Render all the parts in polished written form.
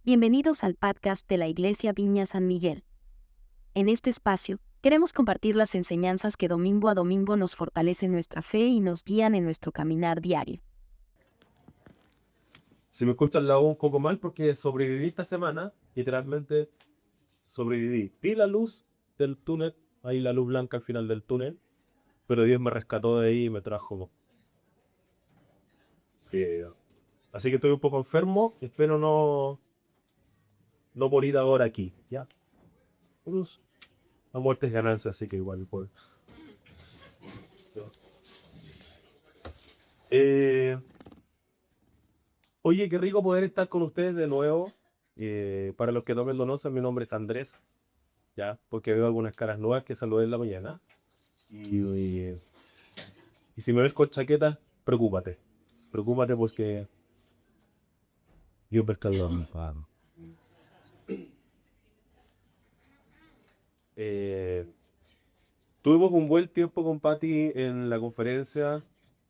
Bienvenidos al podcast de la Iglesia Viña San Miguel. En este espacio, queremos compartir las enseñanzas que domingo a domingo nos fortalecen nuestra fe y nos guían en nuestro caminar diario. Si me escuchan la voz un poco mal porque sobreviví esta semana, literalmente sobreviví. Vi la luz del túnel, ahí la luz blanca al final del túnel, pero Dios me rescató de ahí y me trajo. eh, Así que estoy un poco enfermo, espero no morir ahora aquí. Ya, Cruz, la muerte es ganancia, así que igual. Pues. Eh, Oye, qué rico poder estar con ustedes de nuevo. Para los que no me conocen, mi nombre es Andrés, ya, porque veo algunas caras nuevas que saludé en la mañana. Y si me ves con chaqueta, preocúpate. Preocúpate porque yo perdón. Eh, Tuvimos un buen tiempo con Patty en la conferencia.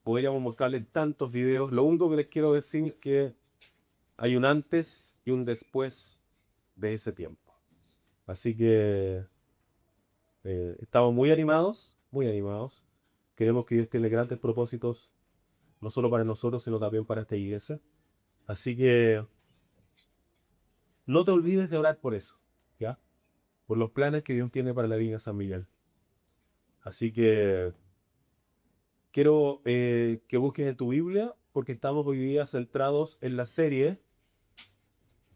Podríamos mostrarle tantos videos. Lo único que les quiero decir es que hay un antes y un después de ese tiempo. Así que estamos muy animados, muy animados. Queremos que Dios tiene grandes propósitos, no solo para nosotros, sino también para esta iglesia. Así que no te olvides de orar por eso, ¿ya? Por los planes que Dios tiene para la Viña San Miguel. Así que quiero que busques en tu Biblia, porque estamos hoy día centrados en la serie.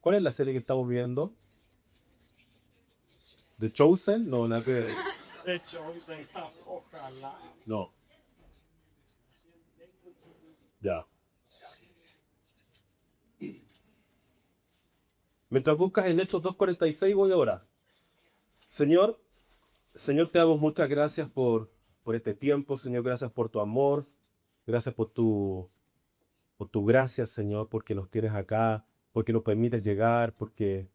¿Cuál es la serie que estamos viendo? ¿The Chosen? No, la que... The Chosen, ojalá. No, ya. Mientras buscas en estos 2:46 voy a orar. Señor, Señor, te damos muchas gracias por este tiempo, Señor, gracias por tu amor, gracias por tu gracia, Señor, porque nos tienes acá, porque nos permites llegar, porque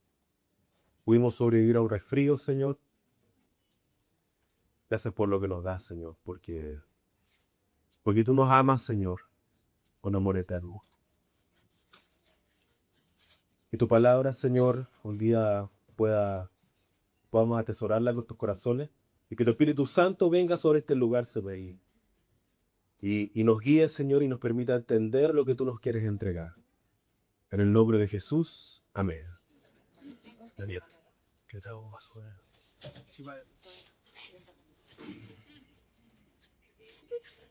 pudimos sobrevivir a un resfrío, Señor. Gracias por lo que nos das, Señor, porque tú nos amas, Señor, con amor eterno. Y tu palabra, Señor, un día podamos atesorarla en nuestros corazones y que tu Espíritu Santo venga sobre este lugar, Señor, y nos guíe, Señor, y nos permita entender lo que tú nos quieres entregar. En el nombre de Jesús, amén. Daniel, ¿qué tal?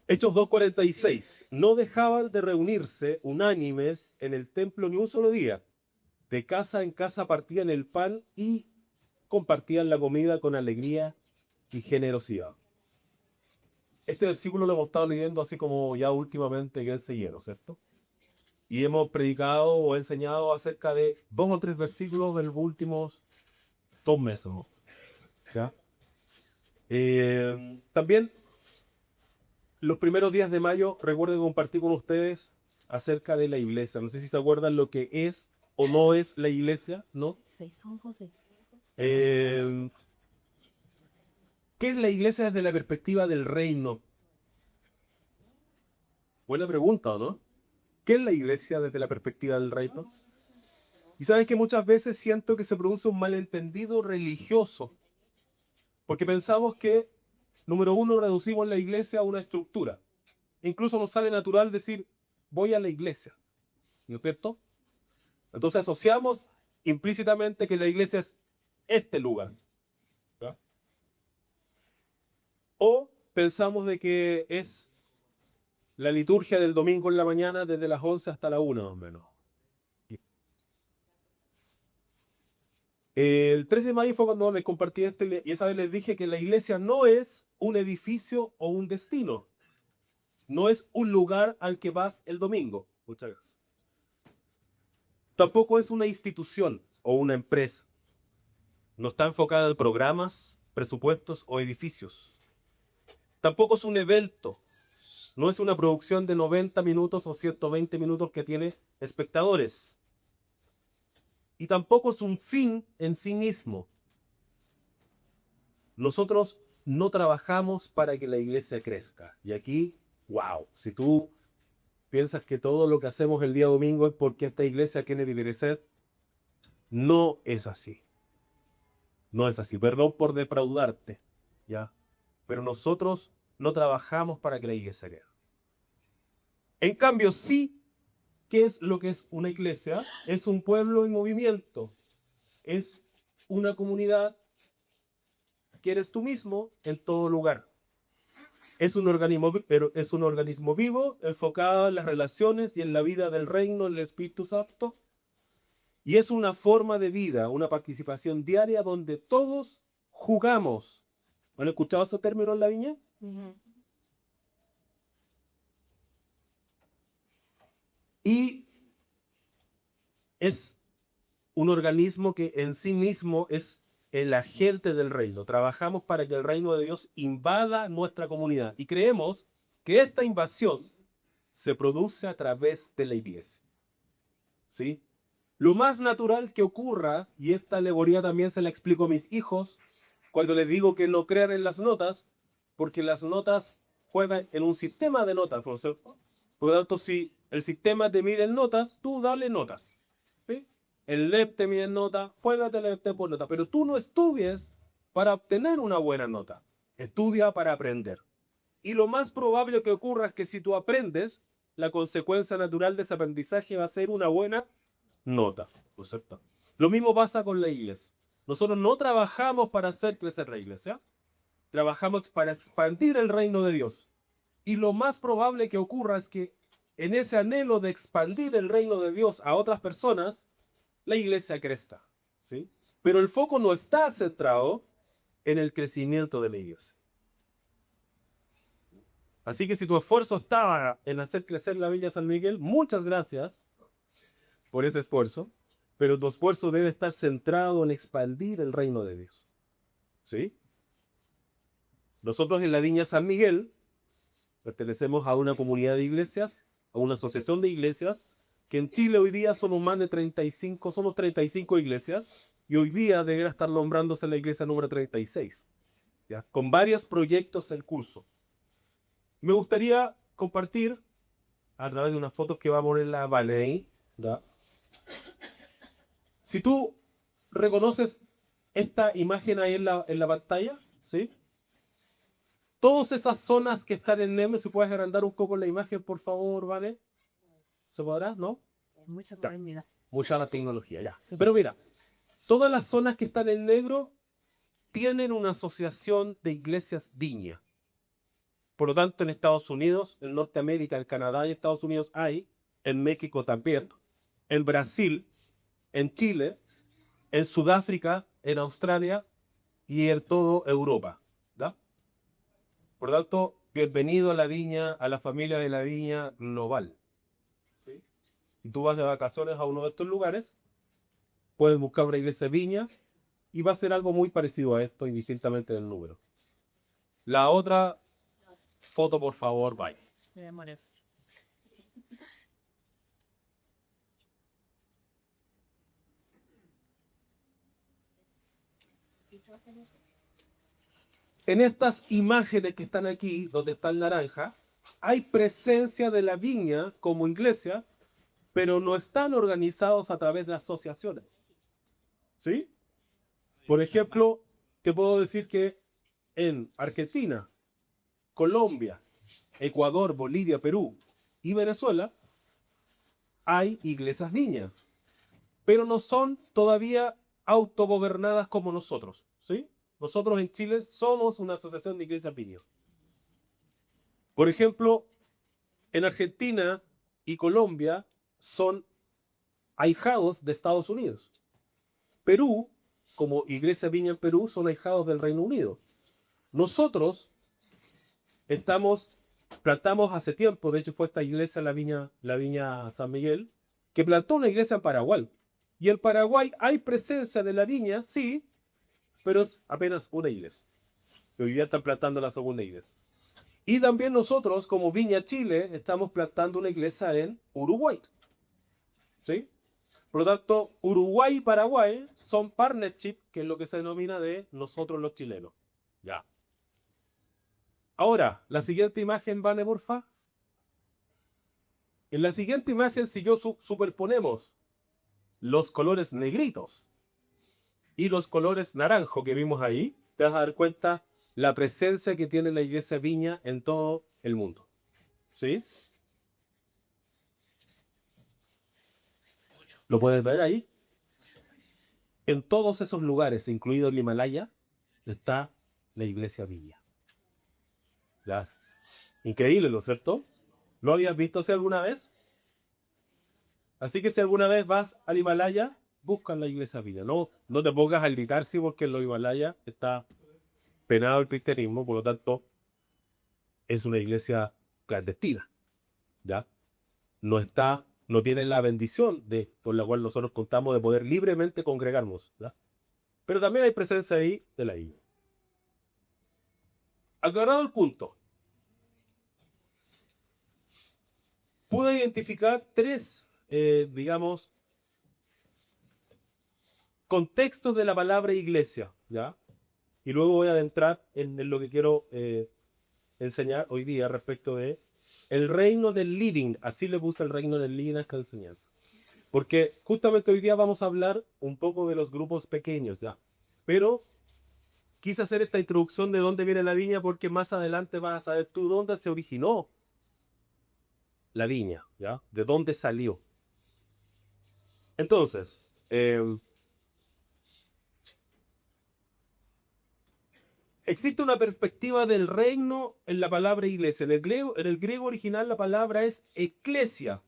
Hechos 2:46. No dejaban de reunirse unánimes en el templo ni un solo día. De casa en casa partían el pan y compartían la comida con alegría y generosidad. Este versículo lo hemos estado leyendo así como ya últimamente que él se llenó, ¿cierto? Y hemos predicado o enseñado acerca de 2 o 3 versículos de los últimos 2 meses, ¿no? ¿Ya? También los primeros días de mayo recuerdo compartir con ustedes acerca de la iglesia. No sé si se acuerdan lo que es o no es la iglesia, ¿no? Eh, ¿Qué es la iglesia desde la perspectiva del reino? Buena pregunta, ¿no? ¿Qué es la iglesia desde la perspectiva del reino? Y saben que muchas veces siento que se produce un malentendido religioso, porque pensamos que, número uno, reducimos la iglesia a una estructura. Incluso nos sale natural decir, voy a la iglesia, ¿no es cierto? Entonces asociamos implícitamente que la iglesia es este lugar, ¿ya? O pensamos de que es la liturgia del domingo en la mañana desde las 11 hasta la 1 más o menos. El 3 de mayo fue cuando les compartí esto y esa vez les dije que la iglesia no es un edificio o un destino. No es un lugar al que vas el domingo. Muchas gracias. Tampoco es una institución o una empresa. No está enfocada en programas, presupuestos o edificios. Tampoco es un evento. No es una producción de 90 minutos o 120 minutos que tiene espectadores. Y tampoco es un fin en sí mismo. Nosotros no trabajamos para que la iglesia crezca. Y aquí, wow, si tú piensas que todo lo que hacemos el día domingo es porque esta iglesia tiene que crecer, No es así. No es así. Perdón por defraudarte, ¿ya? Pero nosotros no trabajamos para que la iglesia crezca. En cambio, sí, ¿qué es lo que es una iglesia? Es un pueblo en movimiento. Es una comunidad que eres tú mismo en todo lugar. Es un organismo, pero es un organismo vivo, enfocado en las relaciones y en la vida del reino del Espíritu Santo. Y es una forma de vida, una participación diaria donde todos jugamos. ¿Han escuchado esos términos en la viña? Y es un organismo que en sí mismo es el agente del reino. Trabajamos para que el reino de Dios invada nuestra comunidad. Y creemos que esta invasión se produce a través de la iglesia. ¿Sí? Lo más natural que ocurra, y esta alegoría también se la explico a mis hijos, cuando les digo que no crean en las notas, porque las notas juegan en un sistema de notas, ¿no es cierto? Por lo tanto, si el sistema te mide en notas, tú dale notas. ¿Sí? El LEP te mide en notas, juégate el LEP por nota, pero tú no estudies para obtener una buena nota, estudia para aprender. Y lo más probable que ocurra es que si tú aprendes, la consecuencia natural de ese aprendizaje va a ser una buena nota, ¿no es cierto? Lo mismo pasa con la iglesia. Nosotros no trabajamos para hacer crecer la iglesia, trabajamos para expandir el reino de Dios. Y lo más probable que ocurra es que en ese anhelo de expandir el reino de Dios a otras personas, la iglesia crezca, ¿sí? Pero el foco no está centrado en el crecimiento de la iglesia. Así que si tu esfuerzo estaba en hacer crecer la Villa San Miguel, muchas gracias por ese esfuerzo, pero tu esfuerzo debe estar centrado en expandir el reino de Dios. ¿Sí? Nosotros en la Viña San Miguel pertenecemos a una comunidad de iglesias, a una asociación de iglesias, que en Chile hoy día somos más de 35, somos 35 iglesias, y hoy día debería estar nombrándose la iglesia número 36, ¿ya? Con varios proyectos en curso. Me gustaría compartir, a través de unas fotos que va a poner la Valerie, ¿ya? Si tú reconoces esta imagen ahí en la pantalla, ¿sí? Todas esas zonas que están en negro, si puedes agrandar un poco la imagen, por favor, ¿vale? ¿Se podrá? ¿No? Mucha Ya. comida. Mucha la tecnología, ya. Pero mira, todas las zonas que están en negro tienen una asociación de iglesias Viña. Por lo tanto, en Estados Unidos, en Norteamérica, en Canadá y Estados Unidos hay, en México también, en Brasil, en Chile, en Sudáfrica, en Australia y en toda Europa. ¿Da? Por lo tanto, bienvenido a la Viña, a la familia de la Viña global. ¿Sí? Si tú vas de vacaciones a uno de estos lugares, puedes buscar una iglesia Viña y va a ser algo muy parecido a esto, indistintamente del número. La otra foto, por favor, vaya. Me voy a morir. En estas imágenes que están aquí, donde está el naranja, hay presencia de la viña como iglesia, pero no están organizados a través de asociaciones. ¿Sí? Por ejemplo, te puedo decir que en Argentina, Colombia, Ecuador, Bolivia, Perú y Venezuela hay iglesias viña, pero no son todavía autogobernadas como nosotros. ¿Sí? Nosotros en Chile somos una asociación de iglesias viña. Por ejemplo, en Argentina y Colombia son ahijados de Estados Unidos. Perú, como Iglesia Viña en Perú, son ahijados del Reino Unido. Nosotros plantamos hace tiempo, de hecho fue esta iglesia, la Viña San Miguel, que plantó una iglesia en Paraguay. Y en Paraguay hay presencia de la viña, sí, pero es apenas una iglesia. Y hoy día están plantando la segunda iglesia. Y también nosotros, como Viña Chile, estamos plantando una iglesia en Uruguay. ¿Sí? Por lo tanto, Uruguay y Paraguay son partnership, que es lo que se denomina de nosotros los chilenos. Ya. Ahora, la siguiente imagen, Vane, porfa. En la siguiente imagen, si yo superponemos los colores negritos y los colores naranjo que vimos ahí, te vas a dar cuenta la presencia que tiene la iglesia Viña en todo el mundo. ¿Sí? ¿Lo puedes ver ahí? En todos esos lugares, incluido el Himalaya, está la iglesia Viña. Increíble, ¿no es cierto? ¿Lo habías visto así alguna vez? Así que si alguna vez vas al Himalaya, busca la iglesia Viña. No te pongas a gritar, sí, porque en los Himalayas está penado el cristianismo, por lo tanto, es una iglesia clandestina, ¿ya? No tiene la bendición por la cual nosotros contamos de poder libremente congregarnos, ¿ya? Pero también hay presencia ahí de la iglesia. Aclarado el punto, pude identificar tres, digamos, contextos de la palabra iglesia, ¿ya? Y luego voy a adentrar en lo que quiero enseñar hoy día respecto de el reino del living. Así le puse el reino del living a esta enseñanza. Porque justamente hoy día vamos a hablar un poco de los grupos pequeños, ¿ya? Pero quise hacer esta introducción de dónde viene la viña porque más adelante vas a saber tú dónde se originó la viña, ¿ya? De dónde salió. Entonces, existe una perspectiva del reino en la palabra iglesia. En el griego original la palabra es eclesia.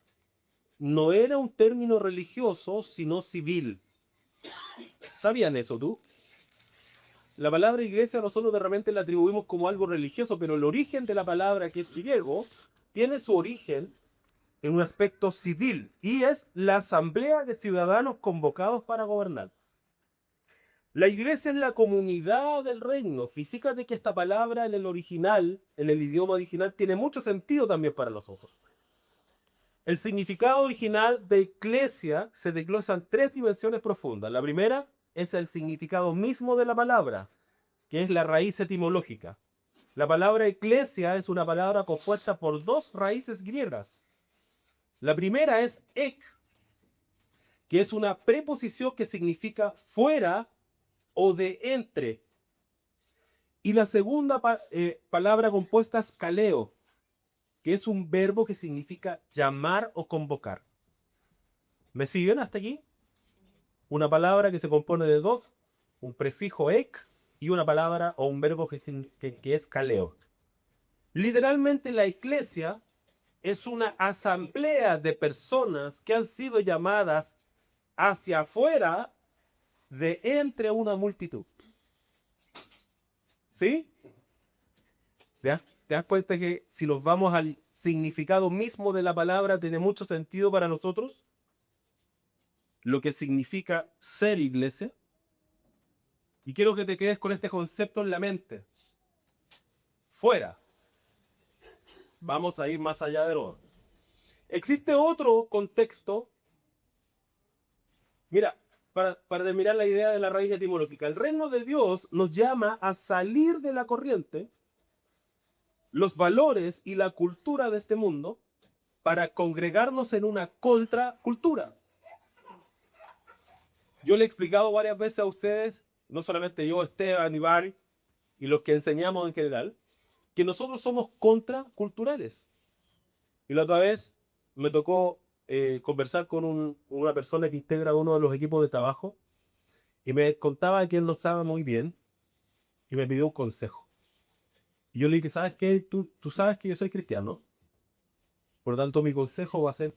No era un término religioso, sino civil. ¿Sabían eso tú? La palabra iglesia nosotros de repente la atribuimos como algo religioso, pero el origen de la palabra, que es griego, tiene su origen en un aspecto civil, y es la asamblea de ciudadanos convocados para gobernar. La iglesia es la comunidad del reino. Fíjate que esta palabra en el original, en el idioma original, tiene mucho sentido también para nosotros. El significado original de eclesia se desglosa en tres dimensiones profundas. La primera es el significado mismo de la palabra, que es la raíz etimológica. La palabra eclesia es una palabra compuesta por dos raíces griegas. La primera es ek, que es una preposición que significa fuera o de entre. Y la segunda palabra compuesta es kaleo, que es un verbo que significa llamar o convocar. ¿Me siguen hasta aquí? Una palabra que se compone de dos, un prefijo ek y una palabra o un verbo que es kaleo. Literalmente la iglesia es una asamblea de personas que han sido llamadas hacia afuera de entre una multitud. ¿Sí? ¿Te das cuenta que si nos vamos al significado mismo de la palabra tiene mucho sentido para nosotros? Lo que significa ser iglesia. Y quiero que te quedes con este concepto en la mente. Fuera. Vamos a ir más allá de lo. Existe otro contexto. Mira, para terminar la idea de la raíz etimológica, el reino de Dios nos llama a salir de la corriente, los valores y la cultura de este mundo, para congregarnos en una contracultura. Yo le he explicado varias veces a ustedes, no solamente yo, Esteban y Barry, y los que enseñamos en general, que nosotros somos contraculturales. Y la otra vez me tocó conversar con una persona que integra uno de los equipos de trabajo y me contaba que él no estaba muy bien y me pidió un consejo. Y yo le dije, ¿sabes qué? Tú sabes que yo soy cristiano. Por lo tanto, mi consejo va a ser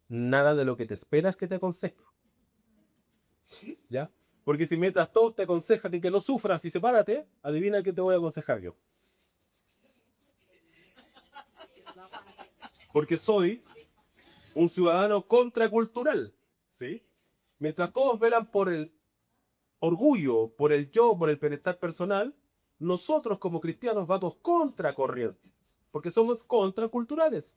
nada de lo que te esperas que te aconsejo. ¿Ya? Porque si mientras todos te aconsejan y que no sufras y sepárate, adivina qué te voy a aconsejar yo. Porque soy un ciudadano contracultural, ¿sí? Mientras todos velan por el orgullo, por el yo, por el bienestar personal, nosotros como cristianos vamos contra corriente, porque somos contraculturales.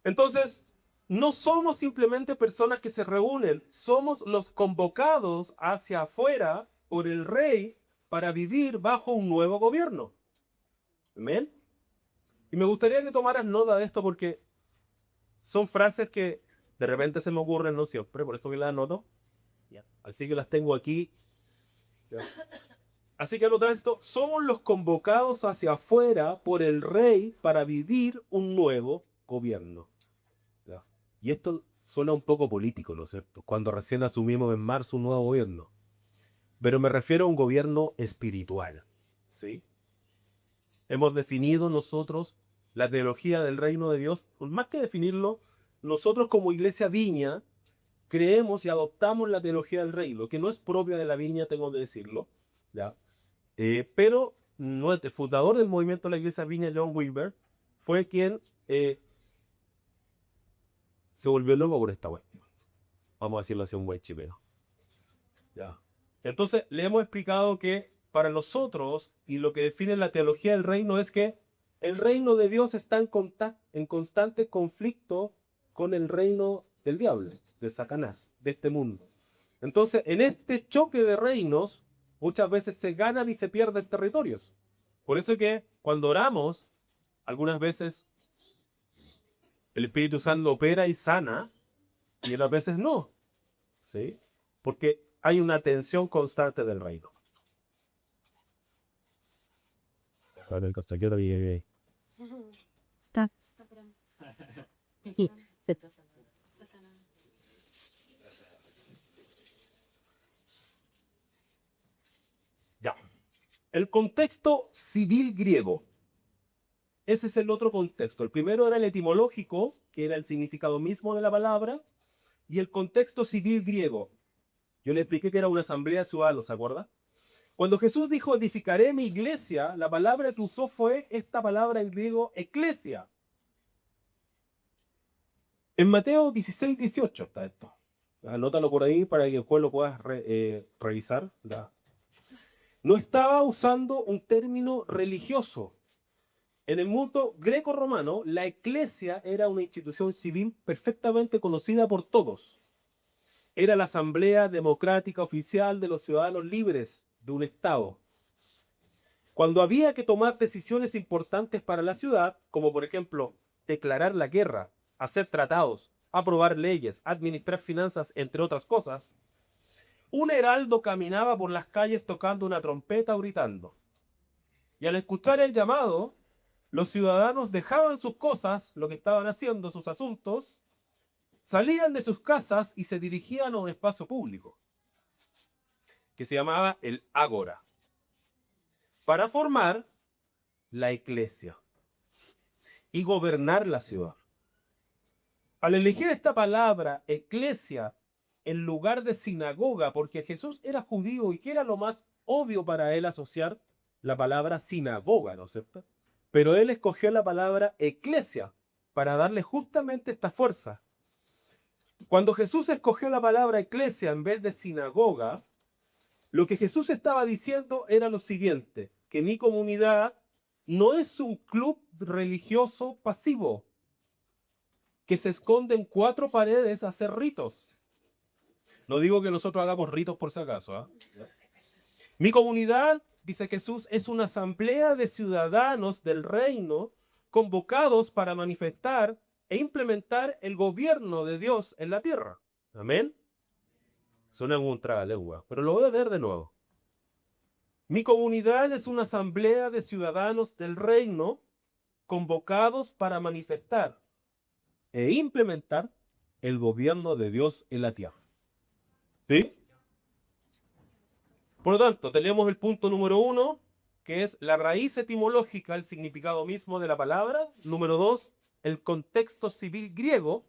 Entonces, no somos simplemente personas que se reúnen, somos los convocados hacia afuera por el rey para vivir bajo un nuevo gobierno. ¿Amén? Y me gustaría que tomaras nota de esto porque son frases que de repente se me ocurren, no siempre, por eso que las anoto. Así que las tengo aquí. Ya. Así que anota esto, somos los convocados hacia afuera por el rey para vivir un nuevo gobierno. Ya. Y esto suena un poco político, ¿no es cierto? Cuando recién asumimos en marzo un nuevo gobierno. Pero me refiero a un gobierno espiritual. ¿Sí? Hemos definido nosotros la teología del reino de Dios. Más que definirlo, nosotros como Iglesia Viña creemos y adoptamos la teología del reino, que no es propia de la Viña, tengo que decirlo. ¿Ya? Pero el fundador del movimiento de la Iglesia Viña, John Wilber, fue quien se volvió loco por esta web. Vamos a decirlo así, un buen chipero. Ya. Entonces, le hemos explicado que para nosotros, y lo que define la teología del reino es que el reino de Dios está en constante conflicto con el reino del diablo, de Satanás, de este mundo. Entonces, en este choque de reinos, muchas veces se ganan y se pierden territorios. Por eso es que cuando oramos, algunas veces el Espíritu Santo opera y sana, y otras veces no. ¿Sí? Porque hay una tensión constante del reino. Está. Ya. El contexto civil griego. Ese es el otro contexto. El primero era el etimológico, que era el significado mismo de la palabra, y el contexto civil griego. Yo le expliqué que era una asamblea de ciudadanos, ¿se acuerda? Cuando Jesús dijo, edificaré mi iglesia, la palabra que usó fue esta palabra en griego, eclesia. En Mateo 16, 18 está esto. Anótalo por ahí para que después lo puedas revisar. No estaba usando un término religioso. En el mundo greco-romano, la eclesia era una institución civil perfectamente conocida por todos. Era la asamblea democrática oficial de los ciudadanos libres de un estado. Cuando había que tomar decisiones importantes para la ciudad, como por ejemplo declarar la guerra, hacer tratados, aprobar leyes, administrar finanzas, entre otras cosas, un heraldo caminaba por las calles tocando una trompeta o gritando. Y al escuchar el llamado, los ciudadanos dejaban sus cosas, lo que estaban haciendo, sus asuntos, salían de sus casas y se dirigían a un espacio público, que se llamaba el ágora, para formar la iglesia y gobernar la ciudad. Al elegir esta palabra, eclesia, en lugar de sinagoga, porque Jesús era judío y que era lo más obvio para él asociar la palabra sinagoga, ¿no es cierto? Pero él escogió la palabra eclesia para darle justamente esta fuerza. Cuando Jesús escogió la palabra eclesia en vez de sinagoga, lo que Jesús estaba diciendo era lo siguiente, que mi comunidad no es un club religioso pasivo, que se esconde en cuatro paredes a hacer ritos. No digo que nosotros hagamos ritos por si acaso. ¿Eh? Mi comunidad, dice Jesús, es una asamblea de ciudadanos del reino convocados para manifestar e implementar el gobierno de Dios en la tierra. Amén. Suena como un tragalengua, pero lo voy a leer de nuevo. Mi comunidad es una asamblea de ciudadanos del reino convocados para manifestar e implementar el gobierno de Dios en la tierra. ¿Sí? Por lo tanto, tenemos el punto número 1, que es la raíz etimológica, el significado mismo de la palabra. Número 2, el contexto civil griego.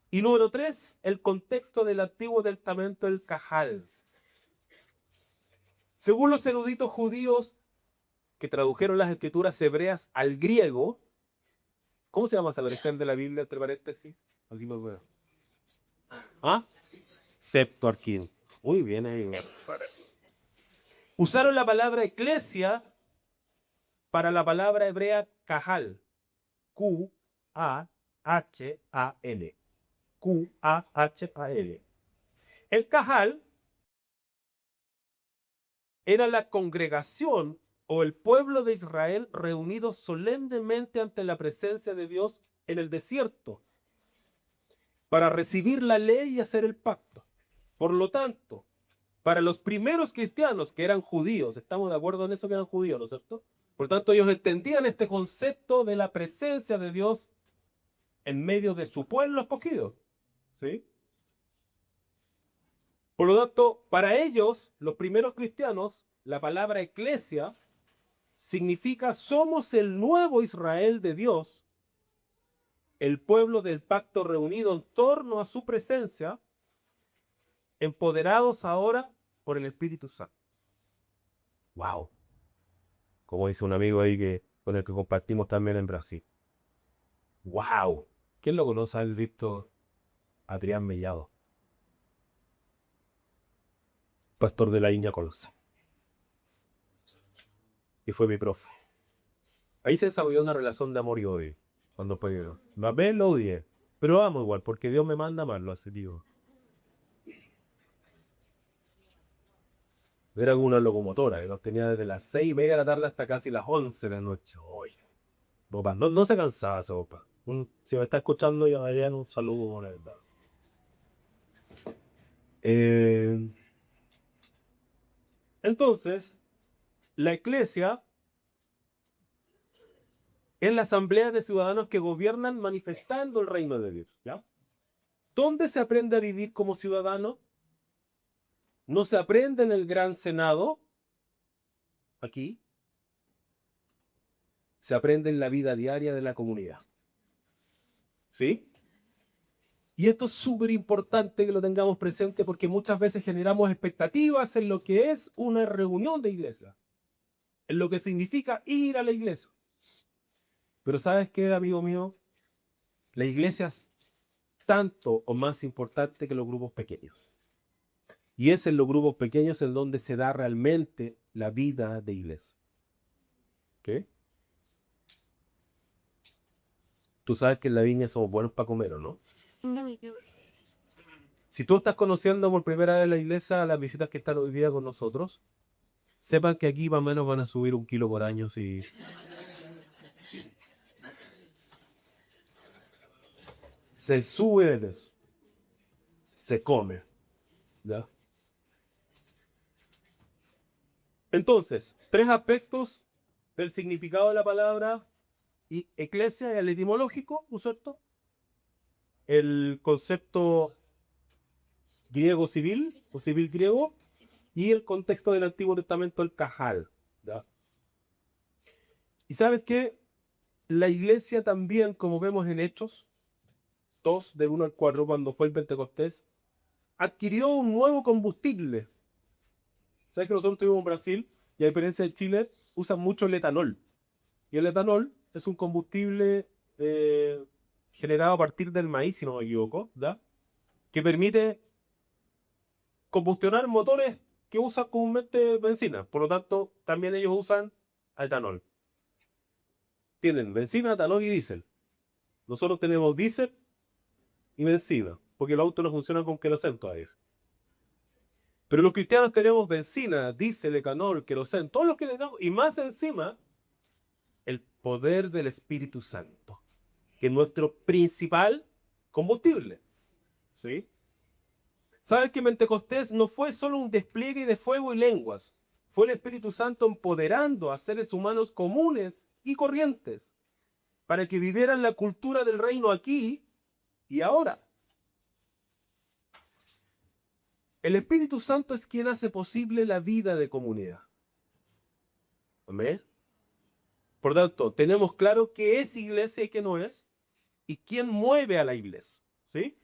Y número 3, el contexto del Antiguo Testamento, el Cajal. Según los eruditos judíos que tradujeron las escrituras hebreas al griego, ¿cómo se llama esa versión de la Biblia, entre paréntesis? Aquí me veo. ¿Ah? Septuaginta. Muy bien ahí. Usaron la palabra eclesia para la palabra hebrea Cajal. Q-A-H-A-L. Q-A-H-A-L. El Cajal era la congregación o el pueblo de Israel reunido solemnemente ante la presencia de Dios en el desierto para recibir la ley y hacer el pacto. Por lo tanto, para los primeros cristianos que eran judíos, estamos de acuerdo en eso que eran judíos, ¿no es cierto? Por lo tanto, ellos entendían este concepto de la presencia de Dios en medio de su pueblo escogido. ¿Sí? Por lo tanto, para ellos, los primeros cristianos, la palabra eclesia significa somos el nuevo Israel de Dios, el pueblo del pacto reunido en torno a su presencia, empoderados ahora por el Espíritu Santo. ¡Wow! Como dice un amigo ahí con el que compartimos también en Brasil. ¡Wow! ¿Quién lo conoce? ¿Ha visto a Adrián Mellado? Pastor de la Iña Colosa. Y fue mi profe. Ahí se desarrolló una relación de amor y odio. Cuando fue, a ver, lo odié. Pero amo igual, porque Dios me manda a amarlo, así digo. Era como una locomotora, que nos tenía desde las 6:30 de la tarde hasta casi las 11 de la noche. Oye, papá, no se cansaba ese papá. Si me está escuchando, ya darían un saludo, la verdad. Entonces, la iglesia es la asamblea de ciudadanos que gobiernan manifestando el reino de Dios. ¿Ya? ¿Dónde se aprende a vivir como ciudadano? No se aprende en el gran senado, aquí. Se aprende en la vida diaria de la comunidad. ¿Sí? Y esto es súper importante que lo tengamos presente porque muchas veces generamos expectativas en lo que es una reunión de iglesia, en lo que significa ir a la iglesia. Pero ¿sabes qué, amigo mío? La iglesia es tanto o más importante que los grupos pequeños. Y es en los grupos pequeños en donde se da realmente la vida de iglesia. ¿Qué? Tú sabes que en la viña somos buenos para comer, ¿o no? Si tú estás conociendo por primera vez la iglesia, las visitas que están hoy día con nosotros, sepan que aquí más o menos van a subir 1 kilo por año si... Se sube de peso. Se come. ¿Ya? Entonces, 3 aspectos del significado de la palabra eclesia, el etimológico, ¿no es cierto? El concepto griego civil, o civil griego, y el contexto del Antiguo Testamento, el cajal. ¿Ya? Y sabes qué, la iglesia también, como vemos en Hechos 2, del 1 al 4, cuando fue el Pentecostés, adquirió un nuevo combustible. ¿Sabes que nosotros estuvimos en Brasil y a diferencia de Chile, usan mucho el etanol? Y el etanol es un combustible generado a partir del maíz, si no me equivoco, ¿da? Que permite combustionar motores que usan comúnmente benzina. Por lo tanto, también ellos usan etanol. Tienen benzina, etanol y diésel. Nosotros tenemos diésel y benzina, porque los autos no funcionan con queroseno todavía. Pero los cristianos tenemos benzina, diésel, etanol, queroseno, todos los que tenemos, y más encima, el poder del Espíritu Santo, que es nuestro principal combustible. ¿Sí? ¿Sabes que Pentecostés no fue solo un despliegue de fuego y lenguas? Fue el Espíritu Santo empoderando a seres humanos comunes y corrientes para que vivieran la cultura del reino aquí y ahora. El Espíritu Santo es quien hace posible la vida de comunidad. ¿Amén? Por tanto, tenemos claro qué es iglesia y qué no es, y quién mueve a la iglesia. ¿Sí?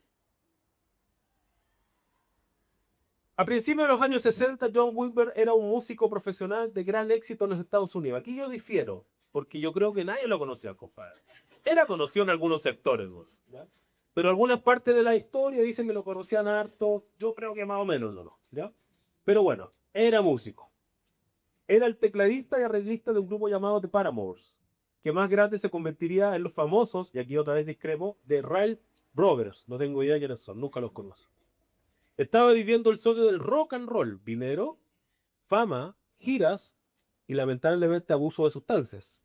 A principios de los años 60, John Wimber era un músico profesional de gran éxito en los Estados Unidos. Aquí yo difiero, porque yo creo que nadie lo conocía, compadre. Era conocido en algunos sectores, ¿ya? Pero algunas partes de la historia dicen que lo conocían harto. Yo creo que más o menos no, ¿ya? Pero bueno, era músico. Era el tecladista y arreglista de un grupo llamado The Paramours, que más grande se convertiría en los famosos, y aquí otra vez discrepo, de Wright Brothers. No tengo idea quiénes son, nunca los conozco. Estaba viviendo el sueño del rock and roll, dinero, fama, giras y lamentablemente abuso de sustancias.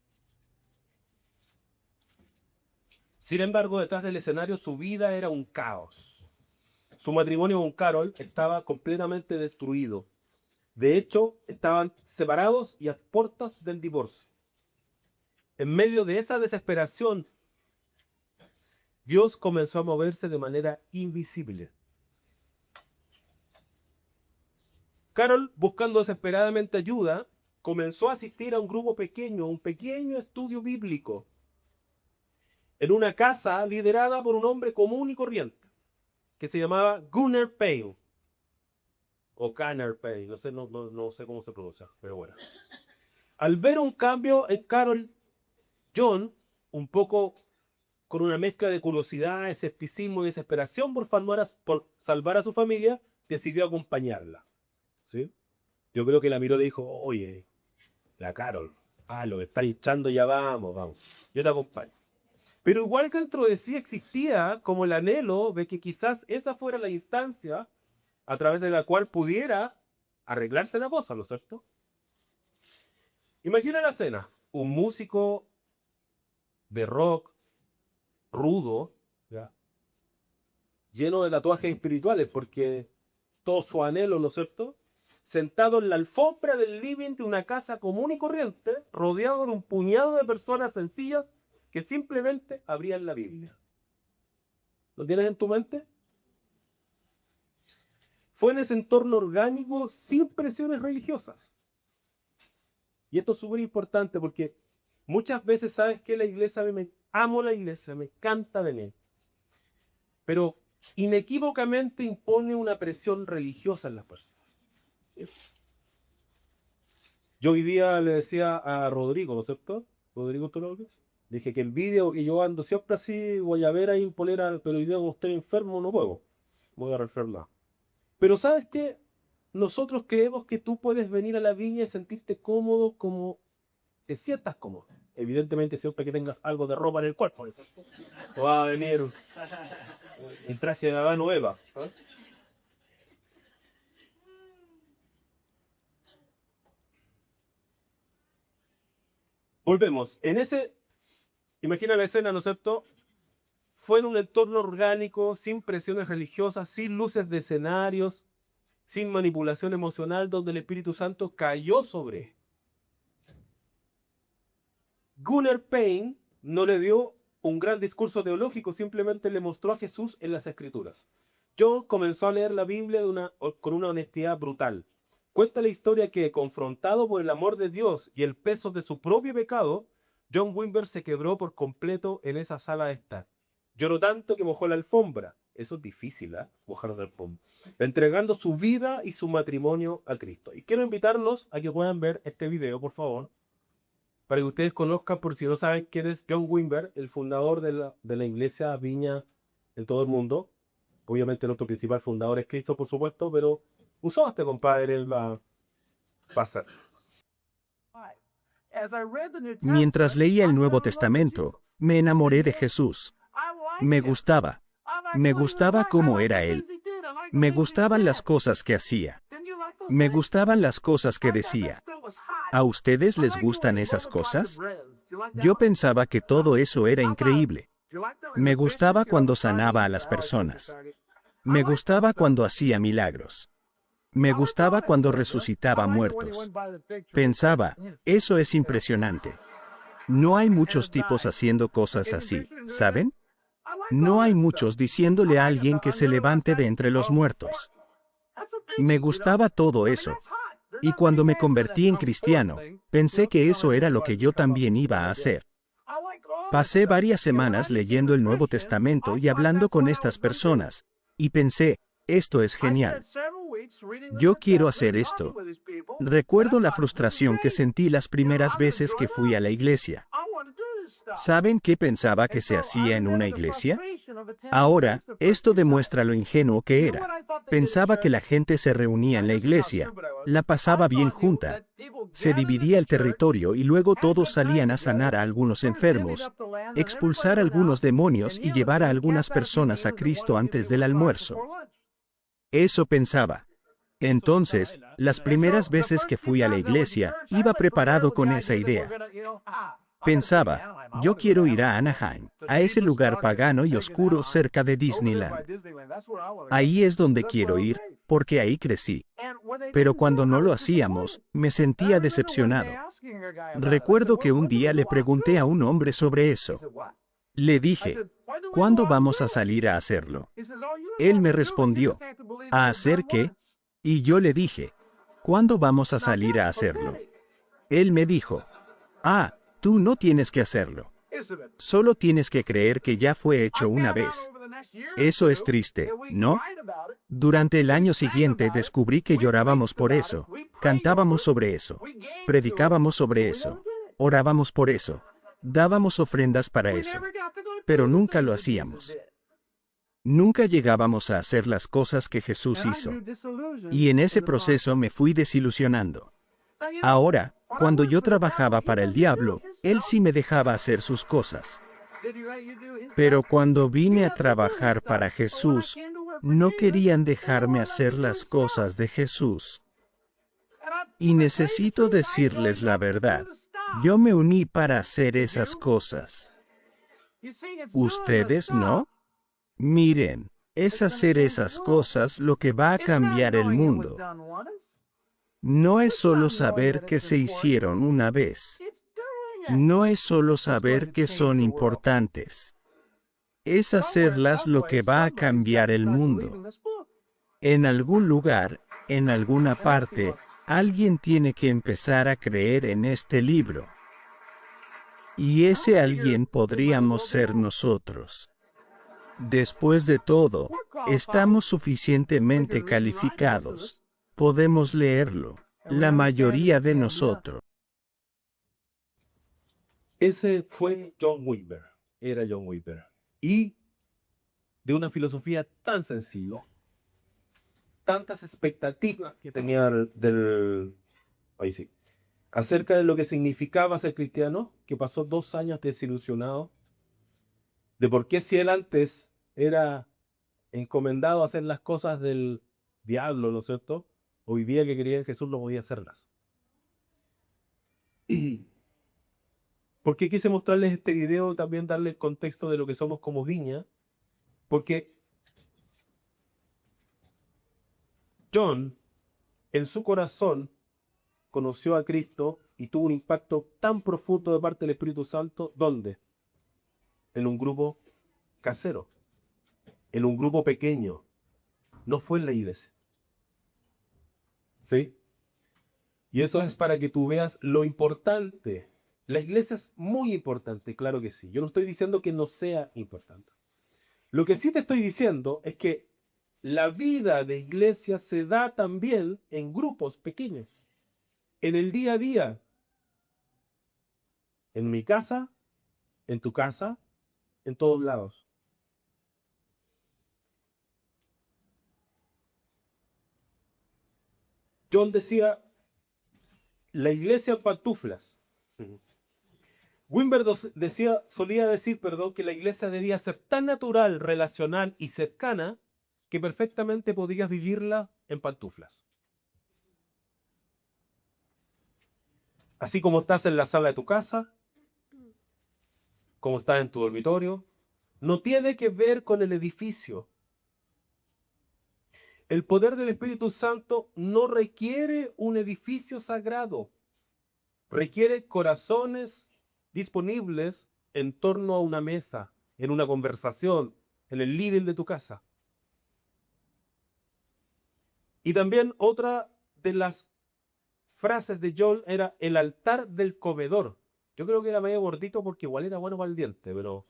Sin embargo, detrás del escenario su vida era un caos. Su matrimonio con Carol estaba completamente destruido. De hecho, estaban separados y a puertas del divorcio. En medio de esa desesperación, Dios comenzó a moverse de manera invisible. Carol, buscando desesperadamente ayuda, comenzó a asistir a un grupo pequeño, un pequeño estudio bíblico, en una casa liderada por un hombre común y corriente, que se llamaba Gunnar Payne, o Gunnar Payne, no sé cómo se pronuncia, pero bueno. Al ver un cambio en Carol, John, un poco con una mezcla de curiosidad, escepticismo y desesperación por salvar a su familia, decidió acompañarla. ¿Sí? Yo creo que la miró y le dijo, oye, la Carol, lo que están hinchando, ya vamos, yo te acompaño. Pero igual que dentro de sí existía como el anhelo de que quizás esa fuera la instancia a través de la cual pudiera arreglarse la cosa, ¿no es cierto? Imagina la escena, un músico de rock rudo, ¿ya?, lleno de tatuajes espirituales, porque todo su anhelo, ¿no es cierto?, sentado en la alfombra del living de una casa común y corriente, rodeado de un puñado de personas sencillas que simplemente abrían la Biblia. ¿Lo tienes en tu mente? Fue en ese entorno orgánico sin presiones religiosas. Y esto es súper importante porque muchas veces, ¿sabes qué? La iglesia, amo la iglesia, me encanta venir. Pero inequívocamente impone una presión religiosa en las personas. Yo hoy día le decía a Rodrigo, ¿no es cierto? Rodrigo Torres. Dije que envidia, que yo ando siempre así, guayabera y en polera, pero hoy día como estoy enfermo no puedo. Voy a enfermar. Pero ¿sabes qué? Nosotros creemos que tú puedes venir a la viña y sentirte cómodo como te sientas cómodo. Evidentemente siempre que tengas algo de ropa en el cuerpo. O va a venir un traje de Adán o Eva. ¿Eh? Volvemos. Imagina la escena, ¿no es cierto? Fue en un entorno orgánico, sin presiones religiosas, sin luces de escenarios, sin manipulación emocional, donde el Espíritu Santo cayó sobre él. Gunnar Payne no le dio un gran discurso teológico, simplemente le mostró a Jesús en las Escrituras. John comenzó a leer la Biblia con una honestidad brutal. Cuenta la historia que, confrontado por el amor de Dios y el peso de su propio pecado, John Wimber se quebró por completo en esa sala de estar. Lloró tanto que mojó la alfombra. Eso es difícil, mojar la alfombra. Entregando su vida y su matrimonio a Cristo. Y quiero invitarlos a que puedan ver este video, por favor, para que ustedes conozcan, por si no saben quién es John Wimber, el fundador de la iglesia Viña en todo el mundo. Obviamente nuestro principal fundador es Cristo, por supuesto, pero usó a este compadre en la pasar. Mientras leía el Nuevo Testamento, me enamoré de Jesús. Me gustaba. Me gustaba cómo era Él. Me gustaban las cosas que hacía. Me gustaban las cosas que decía. ¿A ustedes les gustan esas cosas? Yo pensaba que todo eso era increíble. Me gustaba cuando sanaba a las personas. Me gustaba cuando hacía milagros. Me gustaba cuando resucitaba muertos. Pensaba, eso es impresionante. No hay muchos tipos haciendo cosas así, ¿saben? No hay muchos diciéndole a alguien que se levante de entre los muertos. Me gustaba todo eso. Y cuando me convertí en cristiano, pensé que eso era lo que yo también iba a hacer. Pasé varias semanas leyendo el Nuevo Testamento y hablando con estas personas, y pensé, esto es genial. Yo quiero hacer esto. Recuerdo la frustración que sentí las primeras veces que fui a la iglesia. ¿Saben qué pensaba que se hacía en una iglesia? Ahora, esto demuestra lo ingenuo que era. Pensaba que la gente se reunía en la iglesia, la pasaba bien junta, se dividía el territorio y luego todos salían a sanar a algunos enfermos, expulsar a algunos demonios y llevar a algunas personas a Cristo antes del almuerzo. Eso pensaba. Entonces, las primeras veces que fui a la iglesia, iba preparado con esa idea. Pensaba, yo quiero ir a Anaheim, a ese lugar pagano y oscuro cerca de Disneyland. Ahí es donde quiero ir, porque ahí crecí. Pero cuando no lo hacíamos, me sentía decepcionado. Recuerdo que un día le pregunté a un hombre sobre eso. Le dije, ¿cuándo vamos a salir a hacerlo? Él me respondió, ¿a hacer qué? Y yo le dije, ¿cuándo vamos a salir a hacerlo? Él me dijo, tú no tienes que hacerlo. Solo tienes que creer que ya fue hecho una vez. Eso es triste, ¿no? Durante el año siguiente descubrí que llorábamos por eso, cantábamos sobre eso, predicábamos sobre eso, orábamos por eso, dábamos ofrendas para eso, pero nunca lo hacíamos. Nunca llegábamos a hacer las cosas que Jesús hizo. Y en ese proceso me fui desilusionando. Ahora, cuando yo trabajaba para el diablo, él sí me dejaba hacer sus cosas. Pero cuando vine a trabajar para Jesús, no querían dejarme hacer las cosas de Jesús. Y necesito decirles la verdad. Yo me uní para hacer esas cosas. ¿Ustedes no? Miren, es hacer esas cosas lo que va a cambiar el mundo. No es solo saber que se hicieron una vez. No es solo saber que son importantes. Es hacerlas lo que va a cambiar el mundo. En algún lugar, en alguna parte, alguien tiene que empezar a creer en este libro. Y ese alguien podríamos ser nosotros. Después de todo, estamos suficientemente calificados. Podemos leerlo, la mayoría de nosotros. Ese fue John Wimber, era John Wimber. Y de una filosofía tan sencilla, tantas expectativas que tenía acerca de lo que significaba ser cristiano, que pasó 2 años desilusionado, de por qué si él antes era encomendado a hacer las cosas del diablo, ¿no es cierto? Hoy día que creía en Jesús no podía hacerlas. ¿Por qué quise mostrarles este video? También darle el contexto de lo que somos como Viña. Porque John, en su corazón, conoció a Cristo y tuvo un impacto tan profundo de parte del Espíritu Santo. ¿Dónde? En un grupo casero. En un grupo pequeño. No fue en la iglesia. ¿Sí? Y eso es para que tú veas lo importante. La iglesia es muy importante, claro que sí. Yo no estoy diciendo que no sea importante. Lo que sí te estoy diciendo es que la vida de iglesia se da también en grupos pequeños. En el día a día. En mi casa, en tu casa, en todos lados. John decía, la iglesia en pantuflas. Wimber solía decir, que la iglesia debía ser tan natural, relacional y cercana que perfectamente podías vivirla en pantuflas. Así como estás en la sala de tu casa, como estás en tu dormitorio, no tiene que ver con el edificio. El poder del Espíritu Santo no requiere un edificio sagrado. Requiere corazones disponibles en torno a una mesa, en una conversación, en el living de tu casa. Y también otra de las frases de John era el altar del comedor. Yo creo que era medio gordito porque igual era bueno para el diente, pero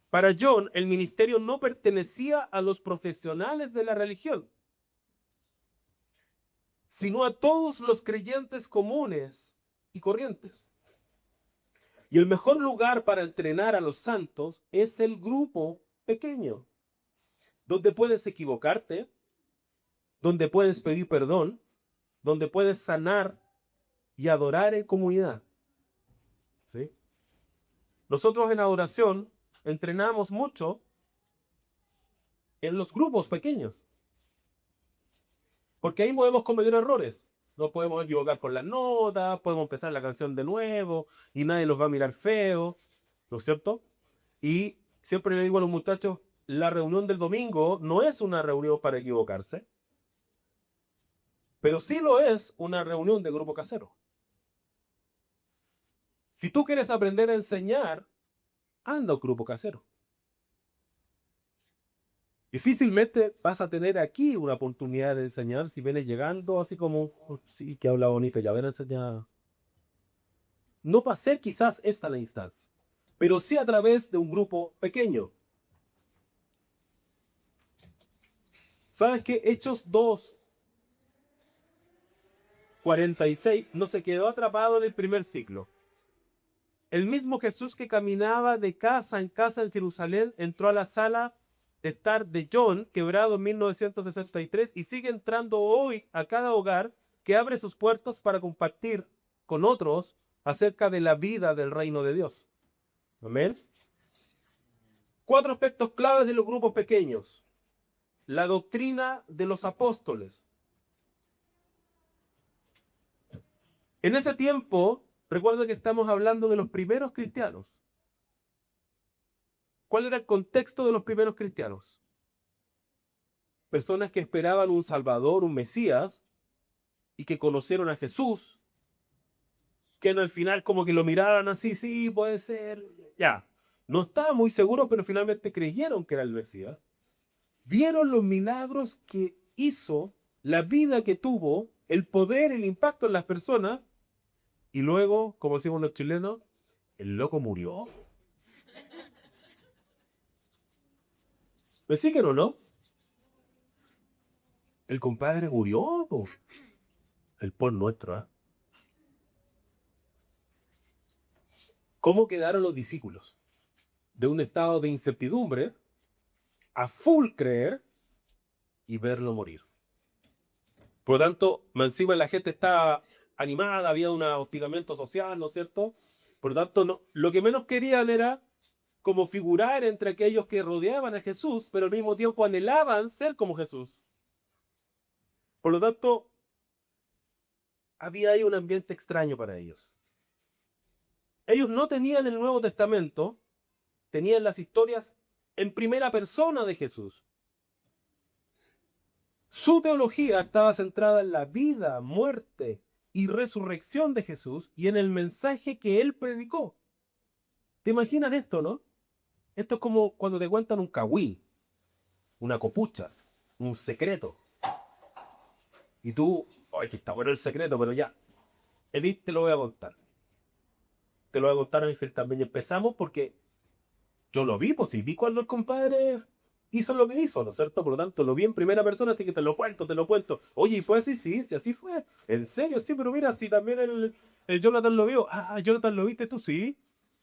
para John el ministerio no pertenecía a los profesionales de la religión, sino a todos los creyentes comunes y corrientes. Y el mejor lugar para entrenar a los santos es el grupo pequeño, donde puedes equivocarte, donde puedes pedir perdón, donde puedes sanar y adorar en comunidad. ¿Sí? Nosotros en adoración entrenamos mucho en los grupos pequeños, porque ahí podemos cometer errores. No podemos equivocar con las notas, podemos empezar la canción de nuevo y nadie los va a mirar feo, ¿no es cierto? Y siempre le digo a los muchachos, la reunión del domingo no es una reunión para equivocarse, pero sí lo es una reunión de grupo casero. Si tú quieres aprender a enseñar, anda a un grupo casero. Difícilmente vas a tener aquí una oportunidad de enseñar si vienes llegando así como, "Oh, sí, que habla bonito, ya ven a enseñar". No va a ser quizás esta la instancia, pero sí a través de un grupo pequeño. ¿Sabes qué? Hechos 2, 46 no se quedó atrapado en el primer ciclo. El mismo Jesús que caminaba de casa en Jerusalén entró a la sala de estar de John, quebrado en 1963, y sigue entrando hoy a cada hogar que abre sus puertas para compartir con otros acerca de la vida del reino de Dios. Amén. 4 aspectos claves de los grupos pequeños. La doctrina de los apóstoles. En ese tiempo, recuerda que estamos hablando de los primeros cristianos. ¿Cuál era el contexto de los primeros cristianos? Personas que esperaban un Salvador, un Mesías, y que conocieron a Jesús, que al final como que lo miraban así, sí, puede ser, ya. No estaban muy seguros, pero finalmente creyeron que era el Mesías. Vieron los milagros que hizo, la vida que tuvo, el poder, el impacto en las personas, y luego, como decimos los chilenos, el loco murió. ¿Me siguen o no? El compadre murió, po. El por nuestro, ¿eh? ¿Cómo quedaron los discípulos? De un estado de incertidumbre a full creer y verlo morir. Por lo tanto, encima la gente estaba animada, había un hostigamiento social, ¿no es cierto? Por lo tanto, no, lo que menos querían era como figurar entre aquellos que rodeaban a Jesús, pero al mismo tiempo anhelaban ser como Jesús. Por lo tanto, había ahí un ambiente extraño para ellos. Ellos no tenían el Nuevo Testamento, tenían las historias en primera persona de Jesús. Su teología estaba centrada en la vida, muerte y resurrección de Jesús y en el mensaje que él predicó. ¿Te imaginas esto, no? Esto es como cuando te cuentan un cagüín, una copucha, un secreto. Y tú, ay, que está bueno el secreto, pero ya, Edith, te lo voy a contar. Te lo voy a contar a mi fiel también. Y empezamos porque yo lo vi, pues sí, vi cuando el compadre hizo lo que hizo, ¿no es cierto? Por lo tanto, lo vi en primera persona, así que te lo cuento, te lo cuento. Oye, y fue así, sí, sí, así fue. En serio, sí, pero mira, si también el Jonathan lo vio. Ah, Jonathan, ¿lo viste tú? Sí.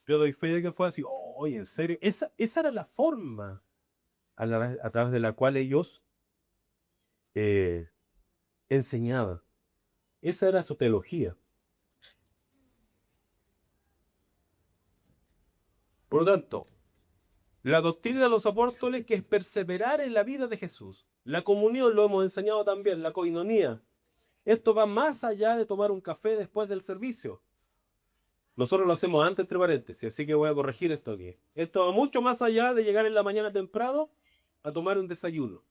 Yo doy fe de que fue así. Oye, en serio. Esa era la forma a través de la cual ellos eh, enseñaban. Esa era su teología. Por lo tanto, la doctrina de los apóstoles, que es perseverar en la vida de Jesús. La comunión, lo hemos enseñado también, la coinonía. Esto va más allá de tomar un café después del servicio. Nosotros lo hacemos antes, entre paréntesis, así que voy a corregir esto aquí. Esto va mucho más allá de llegar en la mañana temprano a tomar un desayuno.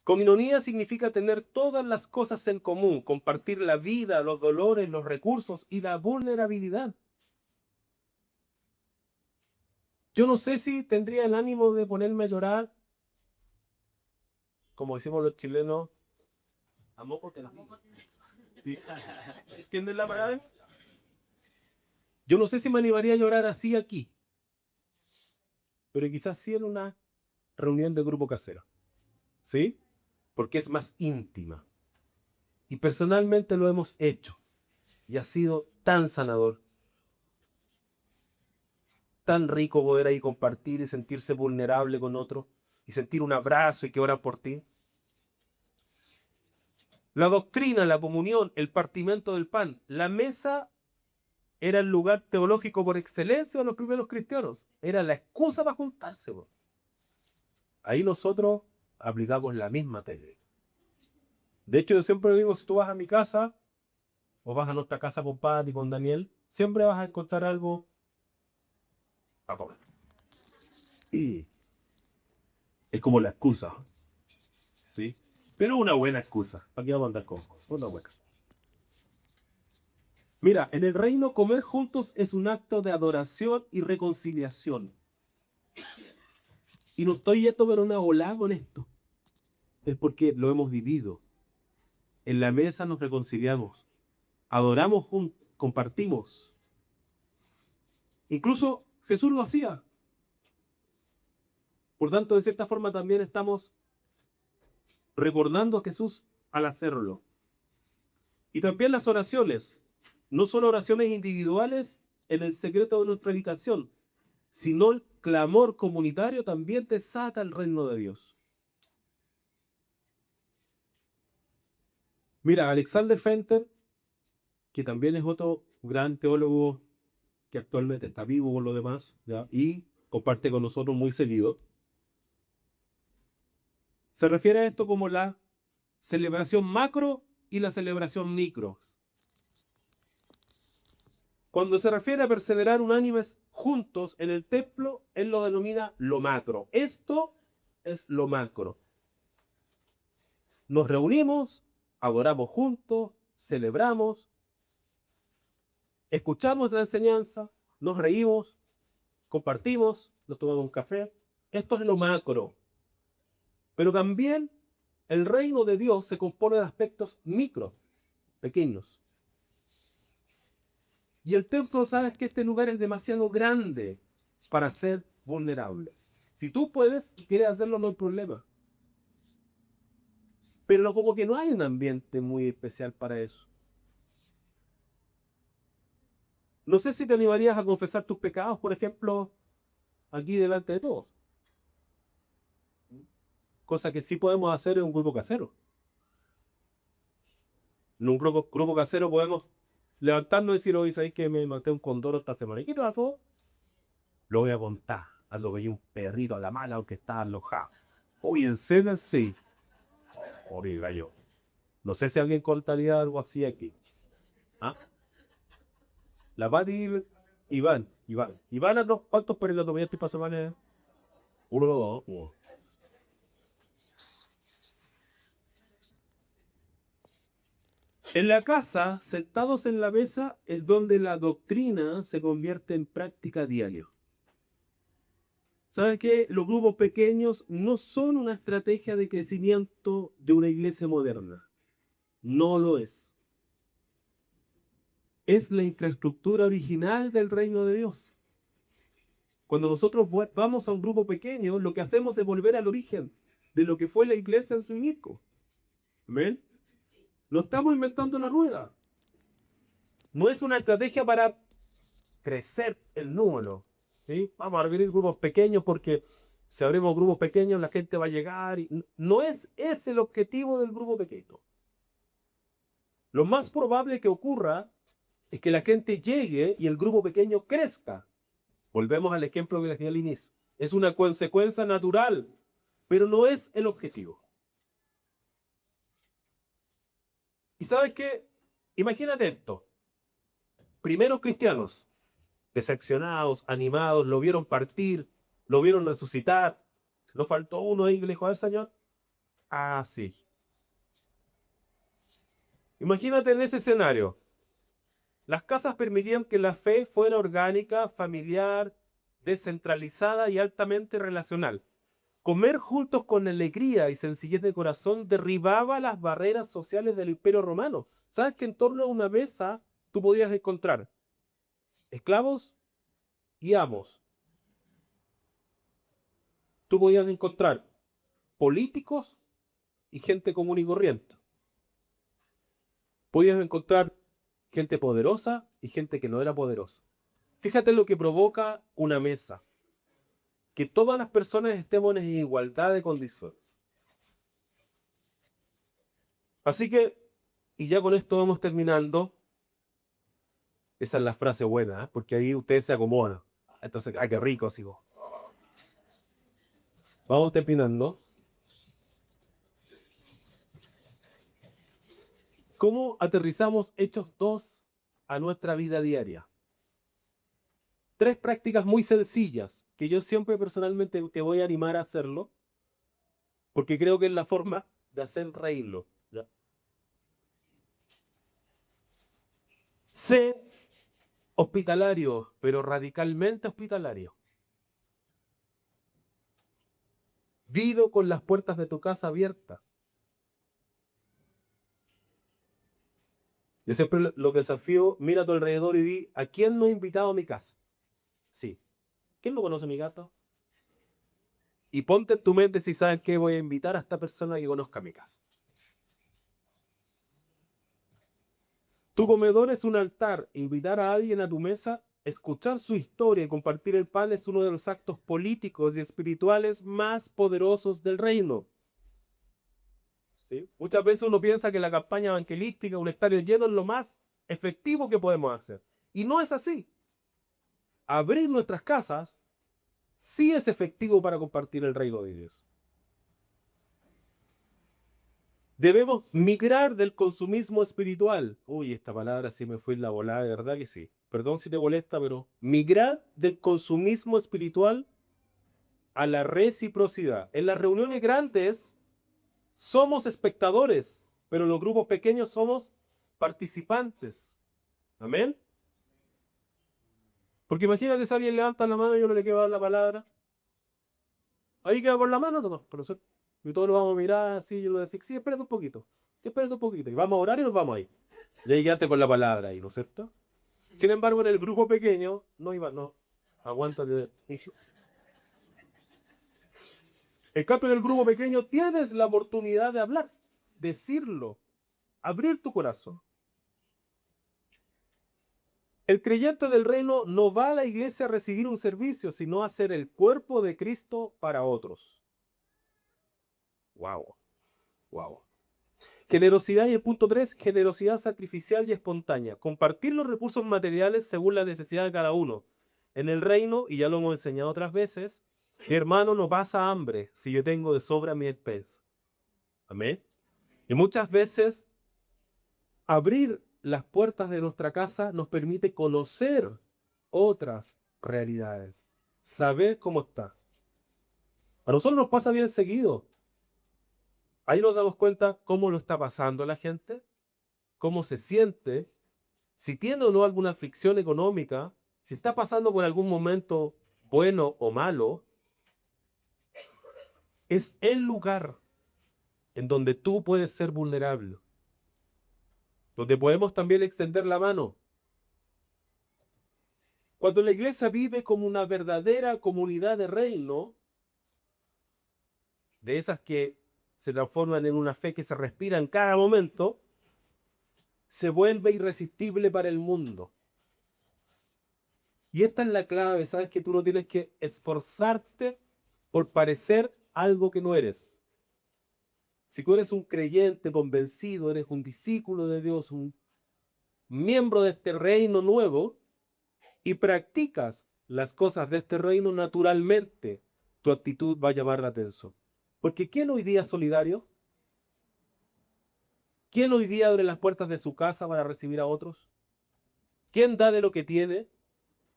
Coinonía significa tener todas las cosas en común, compartir la vida, los dolores, los recursos y la vulnerabilidad. Yo no sé si tendría el ánimo de ponerme a llorar, como decimos los chilenos, a moco te la pico. ¿Sí? ¿Entiendes la palabra? Yo no sé si me animaría a llorar así aquí, pero quizás sí en una reunión de grupo casero. ¿Sí? Porque es más íntima. Y personalmente lo hemos hecho. Y ha sido tan sanador. Tan rico poder ahí compartir y sentirse vulnerable con otro. Y sentir un abrazo y que oran por ti. La doctrina, la comunión, el partimiento del pan, la mesa era el lugar teológico por excelencia de los primeros cristianos. Era la excusa para juntarse. Ahí nosotros aplicamos la misma técnica. De hecho, yo siempre digo, si tú vas a mi casa, o vas a nuestra casa con Pat y con Daniel, siempre vas a encontrar algo para comer. Y es como la excusa, ¿sí? Pero una buena excusa. ¿Para qué vamos a andar con cosas? Una buena. Mira, en el reino comer juntos es un acto de adoración y reconciliación. Y no estoy yendo por una volada con esto. Es porque lo hemos vivido. En la mesa nos reconciliamos. Adoramos juntos, compartimos. Incluso Jesús lo hacía. Por tanto, de cierta forma también estamos recordando a Jesús al hacerlo. Y también las oraciones. No solo oraciones individuales en el secreto de nuestra habitación, sino el clamor comunitario también desata el reino de Dios. Mira, Alexander Fenter, que también es otro gran teólogo que actualmente está vivo por lo demás, ¿ya? Y comparte con nosotros muy seguido, se refiere a esto como la celebración macro y la celebración micro. Cuando se refiere a perseverar unánimes juntos en el templo, él lo denomina lo macro. Esto es lo macro. Nos reunimos, adoramos juntos, celebramos, escuchamos la enseñanza, nos reímos, compartimos, nos tomamos un café. Esto es lo macro. Pero también el reino de Dios se compone de aspectos micro, pequeños. Y el templo sabe que este lugar es demasiado grande para ser vulnerable. Si tú puedes y quieres hacerlo, no hay problema. Pero como que no hay un ambiente muy especial para eso. No sé si te animarías a confesar tus pecados, por ejemplo, aquí delante de todos. Cosa que sí podemos hacer en un grupo casero. En un grupo casero podemos levantarnos y decir, hoy sabéis que me maté un condoro esta semana. ¿Y qué pasó? Lo voy a contar. A lo veía un perrito a la mala aunque estaba alojado. Uy, en serio, sí. Oye, gallo. No sé si alguien contaría algo así aquí. ¿Ah? La Pati y Iván. Iván, ¿cuántos perritos tomaste para semana? Uno o dos. En la casa, sentados en la mesa, es donde la doctrina se convierte en práctica diaria. ¿Sabes qué? Los grupos pequeños no son una estrategia de crecimiento de una iglesia moderna. No lo es. Es la infraestructura original del reino de Dios. Cuando nosotros vamos a un grupo pequeño, lo que hacemos es volver al origen de lo que fue la iglesia en su inicio. ¿Ven? No estamos inventando la rueda. No es una estrategia para crecer el número. ¿Sí? Vamos a abrir grupos pequeños porque si abrimos grupos pequeños la gente va a llegar. No es ese el objetivo del grupo pequeño. Lo más probable que ocurra es que la gente llegue y el grupo pequeño crezca. Volvemos al ejemplo que les di al inicio. Es una consecuencia natural, pero no es el objetivo. ¿Y sabes qué? Imagínate esto. Primeros cristianos, decepcionados, animados, lo vieron partir, lo vieron resucitar. ¿No faltó uno ahí que le dijo al Señor? Ah, sí. Imagínate en ese escenario. Las casas permitían que la fe fuera orgánica, familiar, descentralizada y altamente relacional. Comer juntos con alegría y sencillez de corazón derribaba las barreras sociales del Imperio Romano. ¿Sabes que en torno a una mesa tú podías encontrar esclavos y amos? Tú podías encontrar políticos y gente común y corriente. Podías encontrar gente poderosa y gente que no era poderosa. Fíjate lo que provoca una mesa. Que todas las personas estemos en igualdad de condiciones. Así que, y ya con esto vamos terminando. Esa es la frase buena, ¿eh? Porque ahí ustedes se acomodan. Entonces, ¡ay, qué rico! Sigo. Vamos terminando. ¿Cómo aterrizamos Hechos 2 a nuestra vida diaria? 3 prácticas muy sencillas que yo siempre personalmente te voy a animar a hacerlo, porque creo que es la forma de hacer reírlo. ¿Ya? Sé hospitalario, pero radicalmente hospitalario. Vivo con las puertas de tu casa abiertas. Yo siempre lo que desafío, mira a tu alrededor y di, ¿a quién no he invitado a mi casa? Sí. ¿Quién no conoce mi gato? Y ponte en tu mente si sabes que voy a invitar a esta persona que conozca mi casa. Tu comedor es un altar. Invitar a alguien a tu mesa, escuchar su historia y compartir el pan es uno de los actos políticos y espirituales más poderosos del reino. ¿Sí? Muchas veces uno piensa que la campaña evangelística, un estadio lleno, es lo más efectivo que podemos hacer. Y no es así. Abrir nuestras casas sí es efectivo para compartir el reino de Dios. Debemos migrar del consumismo espiritual. Uy, esta palabra sí me fue en la volada, de verdad que sí. Perdón si te molesta, pero migrar del consumismo espiritual a la reciprocidad. En las reuniones grandes somos espectadores, pero en los grupos pequeños somos participantes. Amén. Porque imagínate si alguien levanta la mano y yo no le quiero dar la palabra. Ahí queda con la mano, no, pero y todos lo vamos a mirar así, yo lo decía, sí, espérate un poquito, espérate un poquito, y vamos a orar y nos vamos ahí. Y ahí quedaste con la palabra ahí, ¿no es cierto? Sin embargo, en el grupo pequeño, no iba, no, aguántate. En cambio, en el grupo pequeño tienes la oportunidad de hablar, decirlo, abrir tu corazón. El creyente del reino no va a la iglesia a recibir un servicio, sino a ser el cuerpo de Cristo para otros. Wow, wow. Generosidad y el punto 3, generosidad sacrificial y espontánea. Compartir los recursos materiales según la necesidad de cada uno. En el reino, y ya lo hemos enseñado otras veces, mi hermano no pasa hambre si yo tengo de sobra mi despensa. Amén. Y muchas veces abrir las puertas de nuestra casa nos permite conocer otras realidades. Saber cómo está. A nosotros nos pasa bien seguido. Ahí nos damos cuenta cómo lo está pasando la gente, cómo se siente, si tiene o no alguna fricción económica, si está pasando por algún momento bueno o malo. Es el lugar en donde tú puedes ser vulnerable, donde podemos también extender la mano. Cuando la iglesia vive como una verdadera comunidad de reino, de esas que se transforman en una fe que se respira en cada momento, se vuelve irresistible para el mundo. Y esta es la clave, ¿sabes? Que tú no tienes que esforzarte por parecer algo que no eres. Si tú eres un creyente convencido, eres un discípulo de Dios, un miembro de este reino nuevo, y practicas las cosas de este reino naturalmente, tu actitud va a llamar la atención. Porque ¿quién hoy día es solidario? ¿Quién hoy día abre las puertas de su casa para recibir a otros? ¿Quién da de lo que tiene?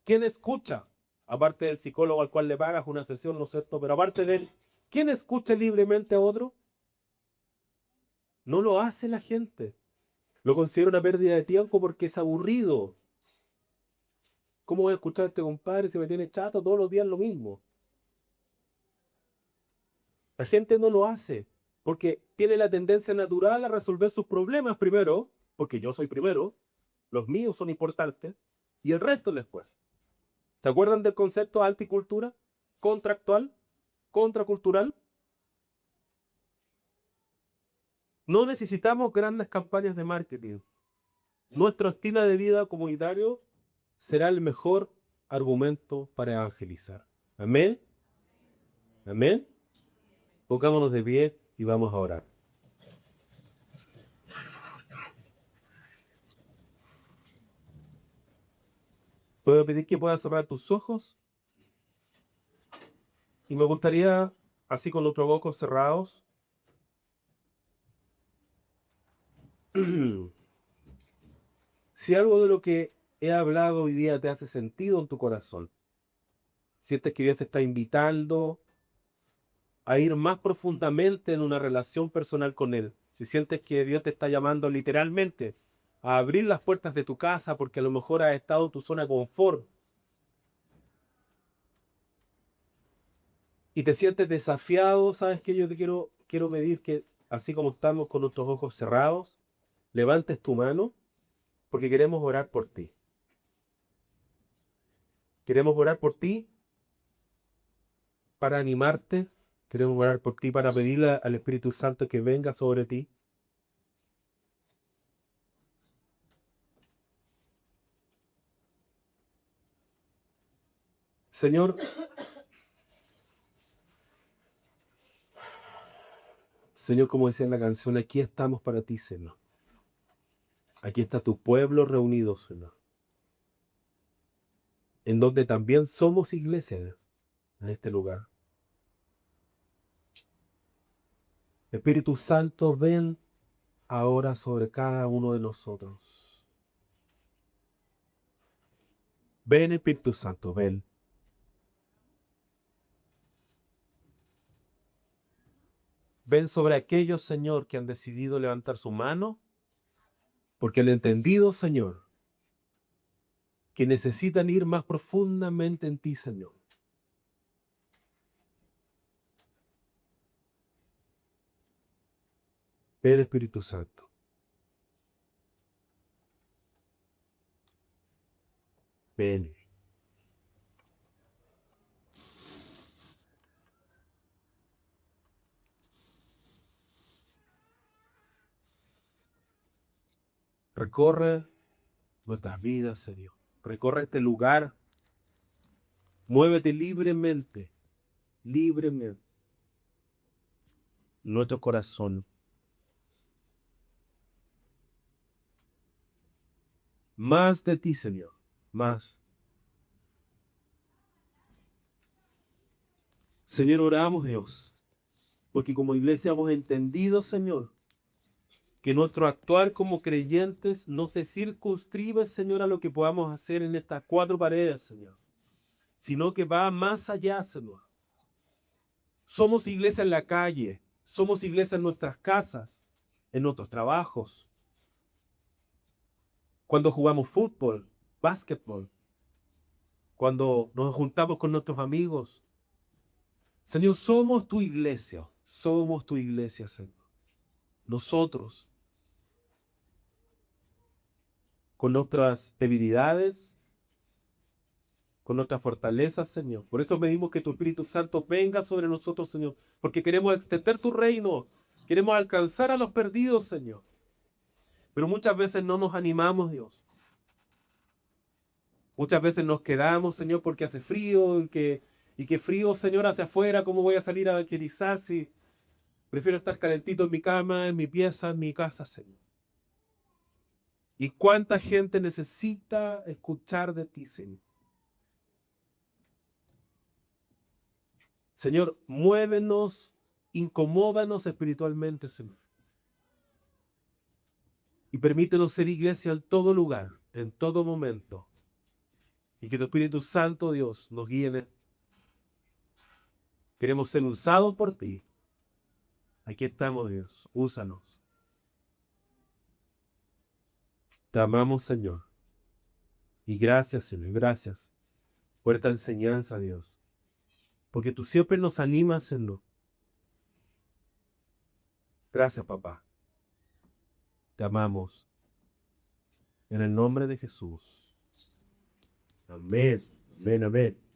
¿Quién escucha? Aparte del psicólogo al cual le pagas una sesión, ¿no es cierto? Pero aparte de él, ¿quién escucha libremente a otro? No lo hace la gente. Lo considero una pérdida de tiempo porque es aburrido. ¿Cómo voy a escuchar a este compadre si me tiene chato todos los días lo mismo? La gente no lo hace porque tiene la tendencia natural a resolver sus problemas primero, porque yo soy primero, los míos son importantes, y el resto después. ¿Se acuerdan del concepto anticultura? Contractual, contracultural. No necesitamos grandes campañas de marketing. Nuestro estilo de vida comunitario será el mejor argumento para evangelizar. Amén. Amén. Pongámonos de pie y vamos a orar. Puedo pedir que puedas cerrar tus ojos y me gustaría, así con los ojos cerrados, Si algo de lo que he hablado hoy día te hace sentido en tu corazón, sientes que Dios te está invitando a ir más profundamente en una relación personal con Él, si sientes que Dios te está llamando literalmente a abrir las puertas de tu casa porque a lo mejor has estado en tu zona de confort y te sientes desafiado, ¿sabes qué? Yo te quiero pedir que, así como estamos con nuestros ojos cerrados, levantes tu mano porque queremos orar por ti. Queremos orar por ti para animarte. Queremos orar por ti para pedirle al Espíritu Santo que venga sobre ti. Señor, Señor, como decía en la canción, aquí estamos para ti, Señor. Aquí está tu pueblo reunido, Señor. En donde también somos iglesias en este lugar. Espíritu Santo, ven ahora sobre cada uno de nosotros. Ven, Espíritu Santo, ven. Ven sobre aquellos, Señor, que han decidido levantar su mano, porque han entendido, Señor, que necesitan ir más profundamente en ti, Señor. Ven, Espíritu Santo. Ven. Recorre nuestras vidas, Señor. Recorre este lugar. Muévete libremente, libremente. Nuestro corazón. Más de ti, Señor. Más. Señor, oramos, Dios. Porque como iglesia hemos entendido, Señor, que nuestro actuar como creyentes no se circunscribe, Señor, a lo que podamos hacer en estas cuatro paredes, Señor, sino que va más allá, Señor. Somos iglesia en la calle, somos iglesia en nuestras casas, en nuestros trabajos, cuando jugamos fútbol, básquetbol, cuando nos juntamos con nuestros amigos. Señor, somos tu iglesia, Señor. Nosotros, con nuestras debilidades, con nuestras fortalezas, Señor. Por eso pedimos que tu Espíritu Santo venga sobre nosotros, Señor, porque queremos extender tu reino, queremos alcanzar a los perdidos, Señor. Pero muchas veces no nos animamos, Dios. Muchas veces nos quedamos, Señor, porque hace frío y que frío, Señor, hacia afuera. ¿Cómo voy a salir a evangelizar si prefiero estar calentito en mi cama, en mi pieza, en mi casa, Señor? ¿Y cuánta gente necesita escuchar de ti, Señor? Señor, muévenos, incomódanos espiritualmente, Señor. Y permítenos ser iglesia en todo lugar, en todo momento. Y que tu Espíritu Santo, Dios, nos guíe. Queremos ser usados por ti. Aquí estamos, Dios. Úsanos. Te amamos, Señor. Y gracias, Señor. Gracias por esta enseñanza, Dios. Porque tú siempre nos animas, Señor. Gracias, papá. Te amamos. En el nombre de Jesús. Amén. Amén, amén.